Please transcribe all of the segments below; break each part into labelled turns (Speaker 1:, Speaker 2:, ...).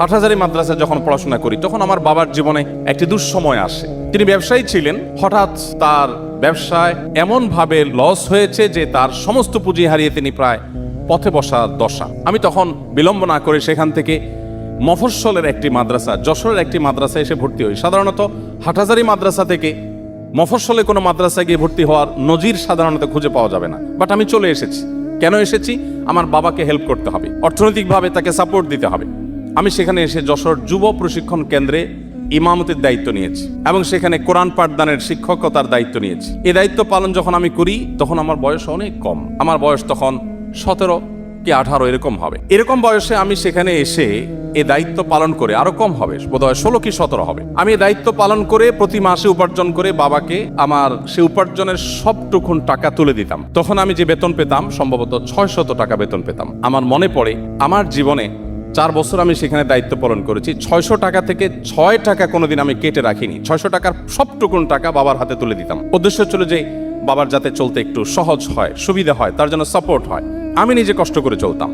Speaker 1: হাটহাজারী মাদ্রাসায় যখন পড়াশোনা করি তখন আমার বাবার জীবনে একটি দুঃসময় আসে। তিনি ব্যবসায়ী ছিলেন, হঠাৎ তার ব্যবসায় এমন ভাবে লস হয়েছে যে তার সমস্ত পুঁজি হারিয়ে তিনি প্রায় পথে বসার দশা। আমি তখন বিলম্ব না করে সেখান থেকে মফস্বলের একটি মাদ্রাসা, যশোরের একটি মাদ্রাসায় এসে ভর্তি হই। সাধারণত হাটহাজারী মাদ্রাসা থেকে মফস্বলে কোনো মাদ্রাসায় গিয়ে ভর্তি হওয়ার নজির সাধারণত খুঁজে পাওয়া যাবে না, বাট আমি চলে এসেছি। কেন এসেছি? আমার বাবাকে হেল্প করতে হবে, অর্থনৈতিকভাবে তাকে সাপোর্ট দিতে হবে। আমি সেখানে এসে যশোর যুব প্রশিক্ষণ কেন্দ্রে ইমামতির দায়িত্ব নিয়েছি এবং সেখানে কোরআন পাঠদানের শিক্ষকতার দায়িত্ব নিয়েছি। এই দায়িত্ব পালন যখন আমি করি তখন আমার বয়স অনেক কম, আমার বয়স তখন 17 কি 18 এরকম হবে। এরকম বয়সে আমি সেখানে এসে এই দায়িত্ব পালন করে, আরো কম হবে, বোধহয় 16 কি 17 হবে। আমি এই দায়িত্ব পালন করে প্রতি মাসে উপার্জন করে বাবাকে আমার সে উপার্জনের সবটুকুন টাকা তুলে দিতাম। তখন আমি যে বেতন পেতাম সম্ভবত 600 টাকা বেতন পেতাম। আমার মনে পড়ে আমার জীবনে 4 বছর আমি সেখানে দায়িত্ব পালন করেছি, 600 টাকা থেকে 6 টাকা কোনোদিন আমি কেটে রাখিনি। 600 টাকার সবটুকুন টাকা বাবার হাতে তুলে দিতাম। উদ্দেশ্য ছিল যে বাবার যাতে চলতে একটু সহজ হয়, সুবিধা হয়, তার জন্য সাপোর্ট হয়। আমি নিজে কষ্ট করে চলতাম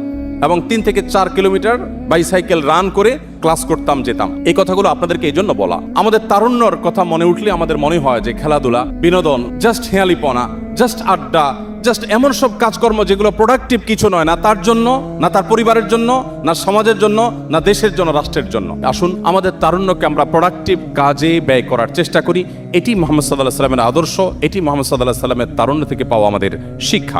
Speaker 1: এবং 3 থেকে 4 কিলোমিটার বাইসাইকেল রান করে ক্লাস করতাম, যেতাম। এই কথাগুলো আপনাদেরকে এই জন্য বলা, আমাদের তারুণ্যর কথা মনে উঠলে আমাদের মনে হয় যে খেলাধুলা, বিনোদন, জাস্ট হেয়ালিপনা, জাস্ট আড্ডা, জাস্ট এমন সব কাজকর্ম যেগুলো প্রোডাক্টিভ কিছু নয়, না তার জন্য, না তার পরিবারের জন্য, না সমাজের জন্য, না দেশের জন্য, রাষ্ট্রের জন্য। আসুন আমাদের তারুণ্যকে আমরা প্রোডাক্টিভ কাজে ব্যয় করার চেষ্টা করি। এটি মুহাম্মদ সাল্লাল্লাহু আলাইহি ওয়াসাল্লামের আদর্শ, এটি মুহাম্মদ সাল্লাল্লাহু আলাইহি ওয়াসাল্লামের তারুণ্য থেকে পাওয়া আমাদের শিক্ষা।